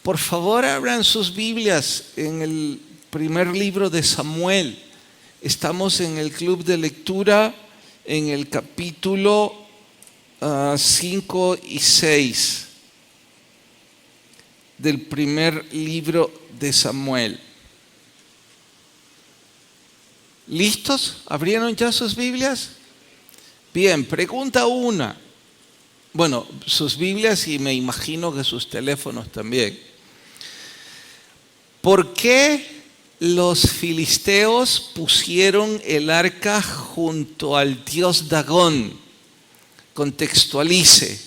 Por favor, abran sus Biblias en el primer libro de Samuel. Estamos en el club de lectura en el capítulo 5 y 6 del primer libro de Samuel. ¿Listos? ¿Abrieron ya sus Biblias? Bien, pregunta 1. Bueno, sus Biblias y me imagino que sus teléfonos también. ¿Por qué los filisteos pusieron el arca junto al dios Dagón? Contextualice.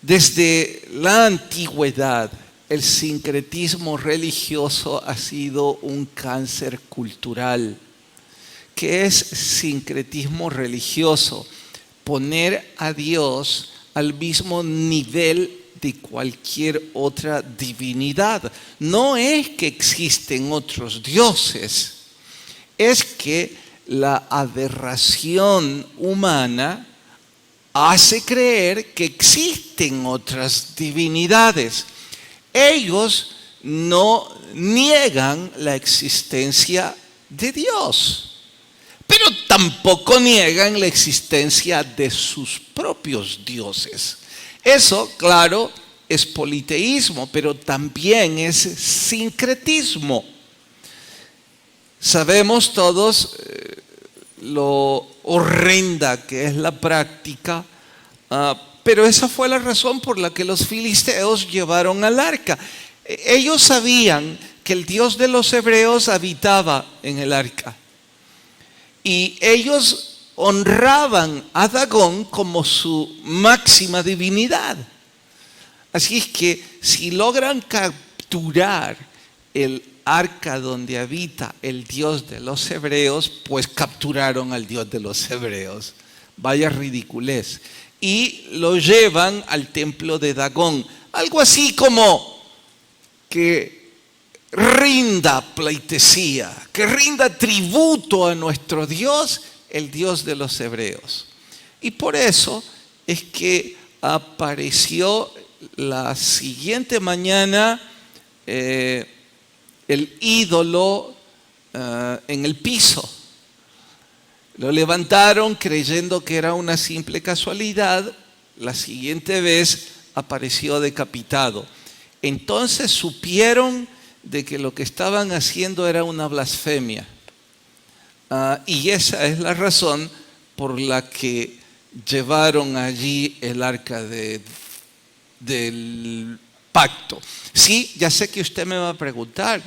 Desde la antigüedad, el sincretismo religioso ha sido un cáncer cultural. ¿Qué es sincretismo religioso? Poner a Dios al mismo nivel de cualquier otra divinidad. No es que existen otros dioses, es que la aberración humana hace creer que existen otras divinidades. Ellos no niegan la existencia de Dios, pero tampoco niegan la existencia de sus propios dioses. Eso, claro, es politeísmo, pero también es sincretismo. Sabemos todos lo horrenda que es la práctica, pero esa fue la razón por la que los filisteos llevaron al arca. Ellos sabían que el Dios de los hebreos habitaba en el arca y ellos honraban a Dagón como su máxima divinidad. Así es que si logran capturar el arca donde habita el Dios de los hebreos, pues capturaron al Dios de los hebreos. Vaya ridiculez. Y lo llevan al templo de Dagón. Algo así como que rinda pleitesía, que rinda tributo a nuestro Dios, el Dios de los hebreos. Y por eso es que apareció la siguiente mañana el ídolo en el piso. Lo levantaron creyendo que era una simple casualidad. La siguiente vez apareció decapitado. Entonces supieron de que lo que estaban haciendo era una blasfemia. Y esa es la razón por la que llevaron allí el arca del pacto. Sí, ya sé que usted me va a preguntar,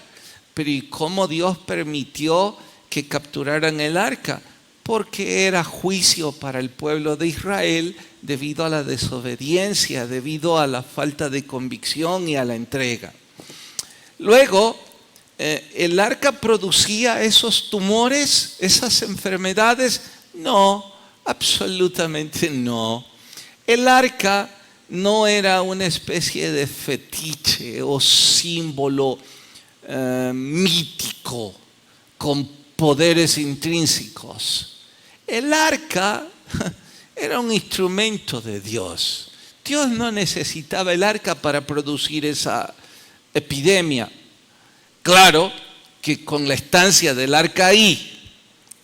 pero ¿y cómo Dios permitió que capturaran el arca? Porque era juicio para el pueblo de Israel debido a la desobediencia, debido a la falta de convicción y a la entrega. Luego, ¿el arca producía esos tumores, esas enfermedades? No, absolutamente no. El arca no era una especie de fetiche o símbolo mítico con poderes intrínsecos. El arca era un instrumento de Dios. Dios no necesitaba el arca para producir esa epidemia. Claro que con la estancia del arca ahí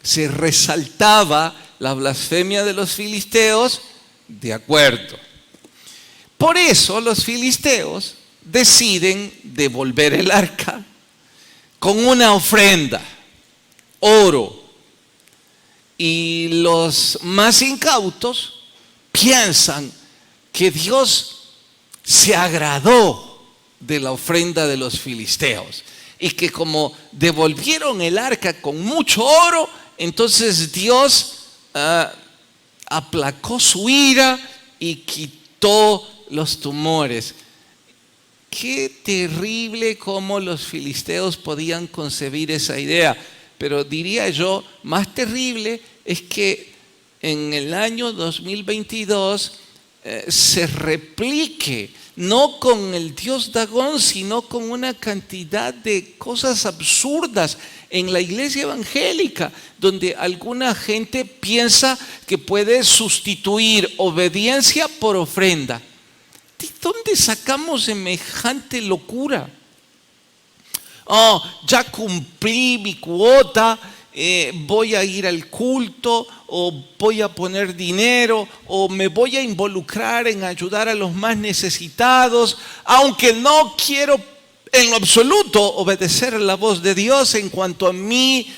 se resaltaba la blasfemia de los filisteos, de acuerdo. Por eso los filisteos deciden devolver el arca con una ofrenda, oro. Y los más incautos piensan que Dios se agradó de la ofrenda de los filisteos y que como devolvieron el arca con mucho oro, entonces Dios aplacó su ira y quitó los tumores. Qué terrible cómo los filisteos podían concebir esa idea, pero diría yo, más terrible es que en el año 2022 se replique, no con el dios Dagón, sino con una cantidad de cosas absurdas en la iglesia evangélica, donde alguna gente piensa que puede sustituir obediencia por ofrenda. ¿De dónde sacamos semejante locura? Oh, ya cumplí mi cuota, voy a ir al culto, o voy a poner dinero, o me voy a involucrar en ayudar a los más necesitados, aunque no quiero en lo absoluto obedecer la voz de Dios en cuanto a mi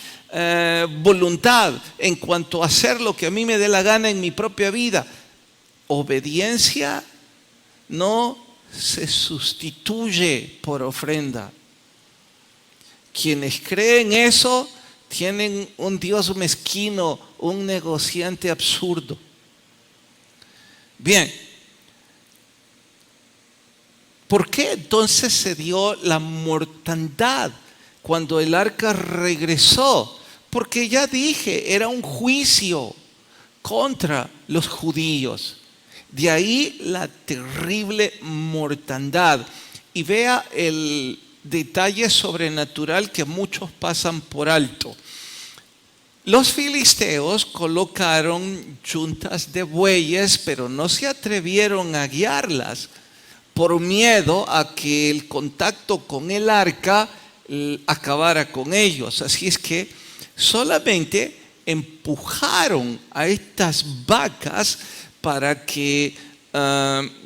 voluntad, en cuanto a hacer lo que a mí me dé la gana en mi propia vida. Obediencia no se sustituye por ofrenda. Quienes creen eso tienen un Dios mezquino, un negociante absurdo. Bien, ¿por qué entonces se dio la mortandad cuando el arca regresó? Porque ya dije, era un juicio contra los judíos. De ahí la terrible mortandad. Y vea el detalle sobrenatural que muchos pasan por alto. Los filisteos colocaron yuntas de bueyes, pero no se atrevieron a guiarlas por miedo a que el contacto con el arca acabara con ellos. Así es que solamente empujaron a estas vacas para que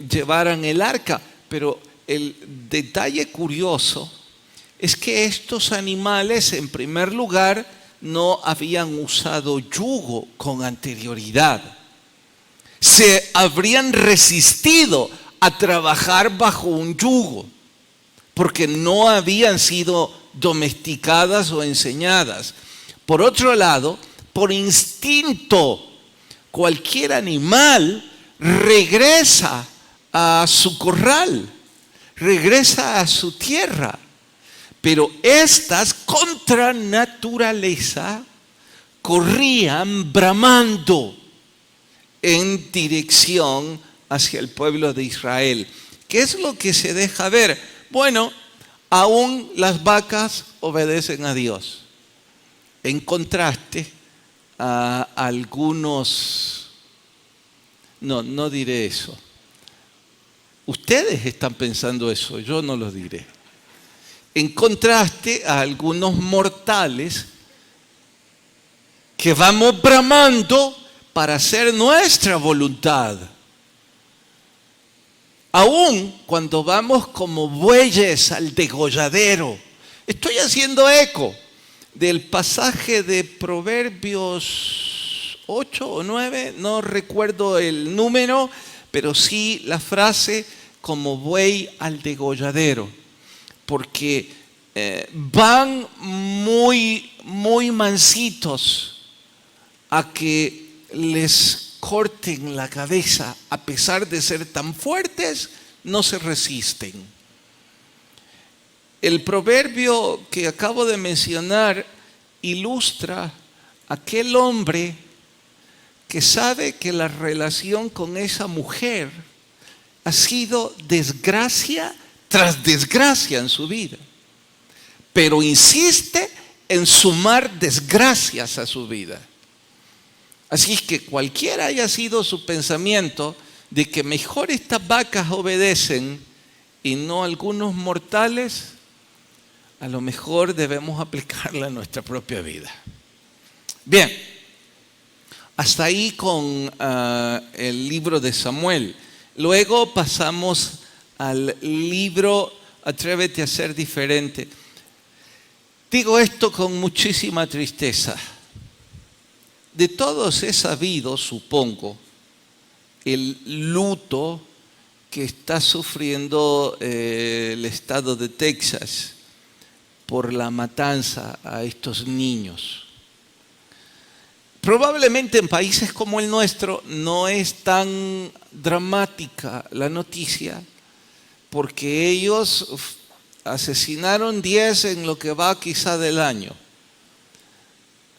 llevaran el arca. Pero el detalle curioso es que estos animales, en primer lugar, no habían usado yugo con anterioridad. Se habrían resistido a trabajar bajo un yugo, porque no habían sido domesticadas o enseñadas. Por otro lado, por instinto, cualquier animal regresa a su corral, regresa a su tierra. Pero estas, contra naturaleza, corrían bramando en dirección hacia el pueblo de Israel. ¿Qué es lo que se deja ver? Bueno, aún las vacas obedecen a Dios. En contraste a algunos, no diré eso. Ustedes están pensando eso, yo no lo diré. En contraste a algunos mortales que vamos bramando para hacer nuestra voluntad. Aún cuando vamos como bueyes al degolladero. Estoy haciendo eco del pasaje de Proverbios 8 o 9, no recuerdo el número, pero sí la frase como buey al degolladero. Porque van muy mansitos a que les corten la cabeza. A pesar de ser tan fuertes, no se resisten. El proverbio que acabo de mencionar ilustra aquel hombre que sabe que la relación con esa mujer ha sido desgracia tras desgracia en su vida, pero insiste en sumar desgracias a su vida. Así es que cualquiera haya sido su pensamiento de que mejor estas vacas obedecen y no algunos mortales, a lo mejor debemos aplicarla a nuestra propia vida. Bien, hasta ahí con el libro de Samuel. Luego pasamos al libro Atrévete a ser diferente. Digo esto con muchísima tristeza. De todos he sabido, supongo, el luto que está sufriendo el estado de Texas por la matanza a estos niños. Probablemente en países como el nuestro no es tan dramática la noticia, porque ellos asesinaron 10 en lo que va quizá del año.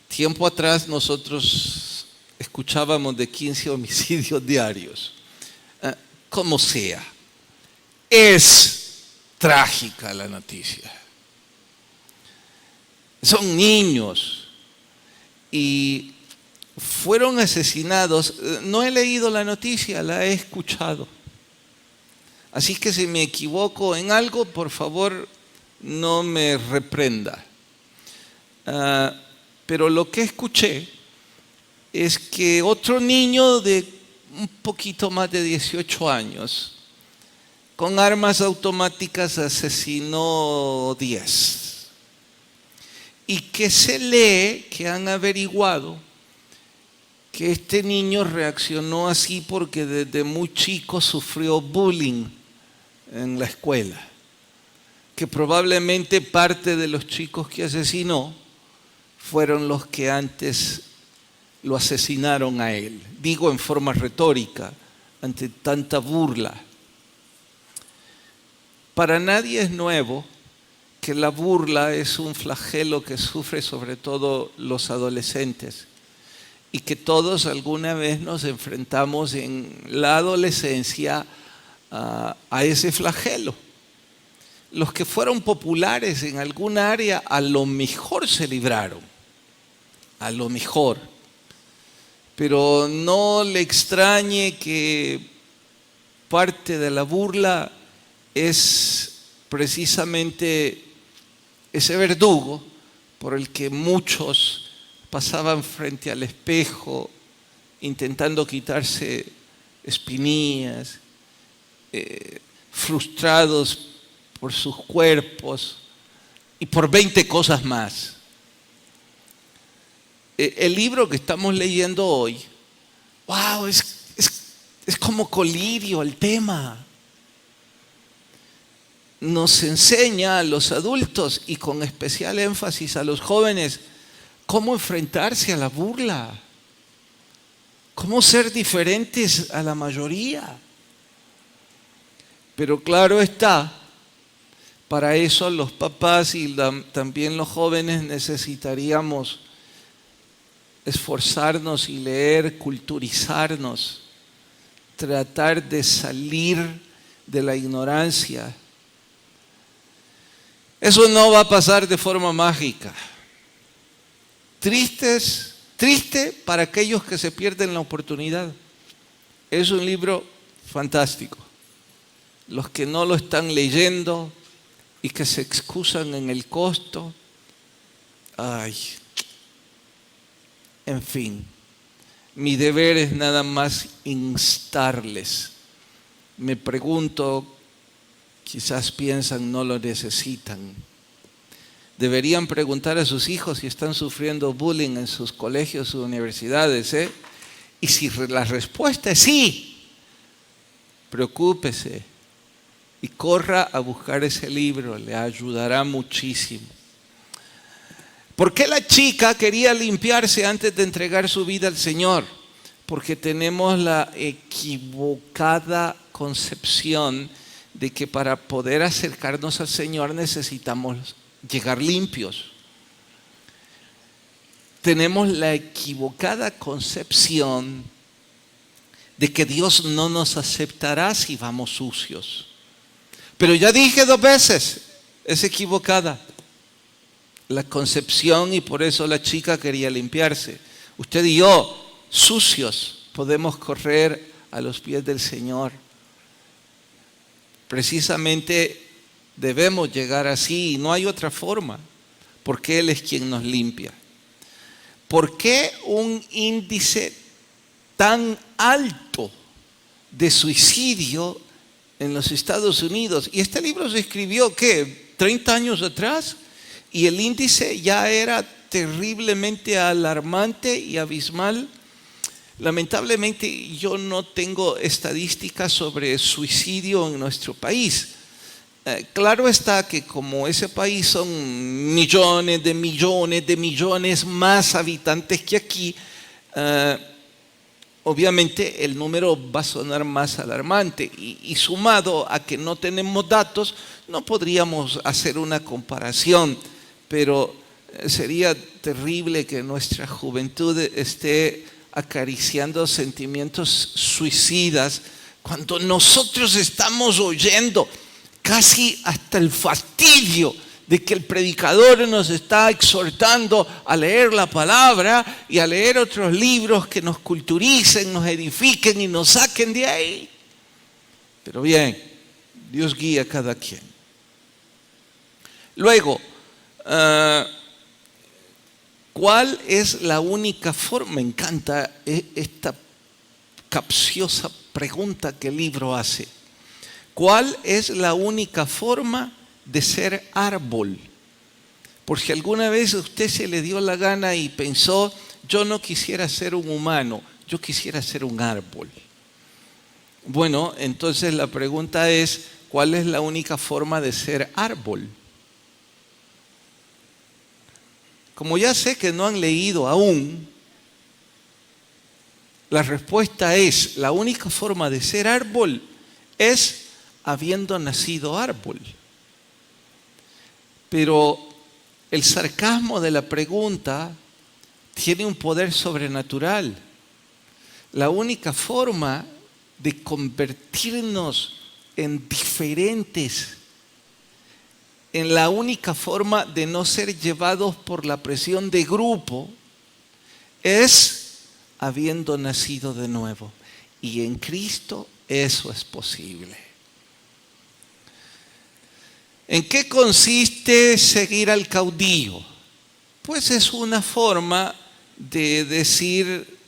Tiempo atrás nosotros escuchábamos de 15 homicidios diarios. Como sea, es trágica la noticia. Son niños y fueron asesinados. No he leído la noticia, la he escuchado. Así que si me equivoco en algo, por favor, no me reprenda. Pero lo que escuché es que otro niño de un poquito más de 18 años, con armas automáticas asesinó 10. Y que se lee, que han averiguado, que este niño reaccionó así porque desde muy chico sufrió bullying en la escuela. Que probablemente parte de los chicos que asesinó fueron los que antes lo asesinaron a él. Digo en forma retórica, ante tanta burla. Para nadie es nuevo que la burla es un flagelo que sufre sobre todo los adolescentes y que todos alguna vez nos enfrentamos en la adolescencia a ese flagelo. Los que fueron populares en alguna área a lo mejor se libraron, a lo mejor. Pero no le extrañe que parte de la burla es precisamente ese verdugo por el que muchos pasaban frente al espejo intentando quitarse espinillas, frustrados por sus cuerpos y por 20 cosas más. El libro que estamos leyendo hoy, wow, es como colirio el tema. Nos enseña a los adultos y con especial énfasis a los jóvenes cómo enfrentarse a la burla, cómo ser diferentes a la mayoría. Pero claro está, para eso los papás y también los jóvenes necesitaríamos esforzarnos y leer, culturizarnos, tratar de salir de la ignorancia. Eso no va a pasar de forma mágica. Triste para aquellos que se pierden la oportunidad. Es un libro fantástico. Los que no lo están leyendo y que se excusan en el costo, en fin, mi deber es nada más instarles. Me pregunto, quizás piensan no lo necesitan. Deberían preguntar a sus hijos si están sufriendo bullying en sus colegios o universidades, Y si la respuesta es sí, preocúpese y corra a buscar ese libro, le ayudará muchísimo. ¿Por qué la chica quería limpiarse antes de entregar su vida al Señor? Porque tenemos la equivocada concepción de que para poder acercarnos al Señor necesitamos llegar limpios. Tenemos la equivocada concepción de que Dios no nos aceptará si vamos sucios. Pero ya dije 2 veces, es equivocada la concepción y por eso la chica quería limpiarse. Usted y yo, sucios, podemos correr a los pies del Señor. Precisamente debemos llegar así y no hay otra forma, porque Él es quien nos limpia. ¿Por qué un índice tan alto de suicidio en los Estados Unidos? Y este libro se escribió, ¿qué? 30 años atrás, y el índice ya era terriblemente alarmante y abismal. Lamentablemente yo no tengo estadísticas sobre suicidio en nuestro país. Claro está que como ese país son millones de millones más habitantes que aquí, obviamente el número va a sonar más alarmante y sumado a que no tenemos datos, no podríamos hacer una comparación, pero sería terrible que nuestra juventud esté acariciando sentimientos suicidas cuando nosotros estamos oyendo casi hasta el fastidio de que el predicador nos está exhortando a leer la palabra y a leer otros libros que nos culturicen, nos edifiquen y nos saquen de ahí. Pero bien, Dios guía a cada quien. Luego, ¿cuál es la única forma? Me encanta esta capciosa pregunta que el libro hace. ¿Cuál es la única forma de ser árbol? Por si alguna vez a usted se le dio la gana y pensó, yo no quisiera ser un humano, yo quisiera ser un árbol. Bueno, entonces la pregunta es, ¿cuál es la única forma de ser árbol? Como ya sé que no han leído aún, la respuesta es, la única forma de ser árbol es habiendo nacido árbol. Pero el sarcasmo de la pregunta tiene un poder sobrenatural. La única forma de convertirnos en diferentes, en la única forma de no ser llevados por la presión de grupo, es habiendo nacido de nuevo. Y en Cristo eso es posible. ¿En qué consiste seguir al caudillo? Pues es una forma de decir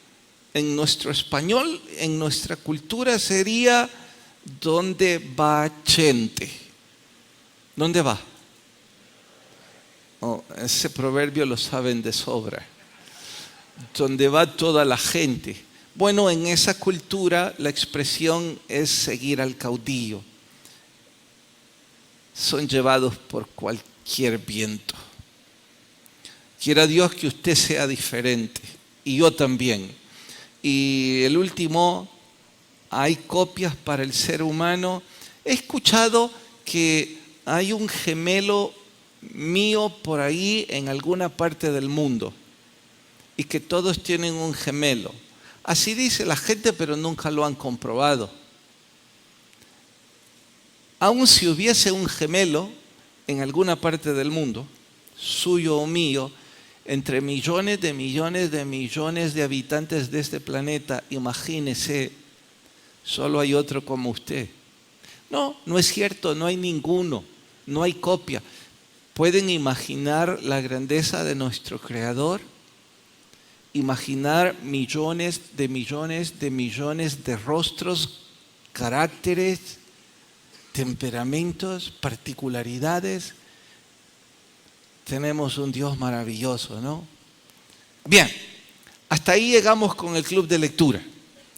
en nuestro español, en nuestra cultura sería ¿dónde va Chente? ¿Dónde va? Oh, ese proverbio lo saben de sobra. ¿Dónde va toda la gente? Bueno, en esa cultura la expresión es seguir al caudillo. Son llevados por cualquier viento. Quiera Dios que usted sea diferente, y yo también. Y el último, hay copias para el ser humano. He escuchado que hay un gemelo mío por ahí en alguna parte del mundo y que todos tienen un gemelo. Así dice la gente, pero nunca lo han comprobado. Aun si hubiese un gemelo en alguna parte del mundo, suyo o mío, entre millones de millones de millones de habitantes de este planeta, imagínese, solo hay otro como usted. No, no es cierto, no hay ninguno, no hay copia. ¿Pueden imaginar la grandeza de nuestro Creador? Imaginar millones de millones de millones de rostros, caracteres, temperamentos, particularidades. Tenemos un Dios maravilloso, ¿no? Bien, hasta ahí llegamos con el club de lectura.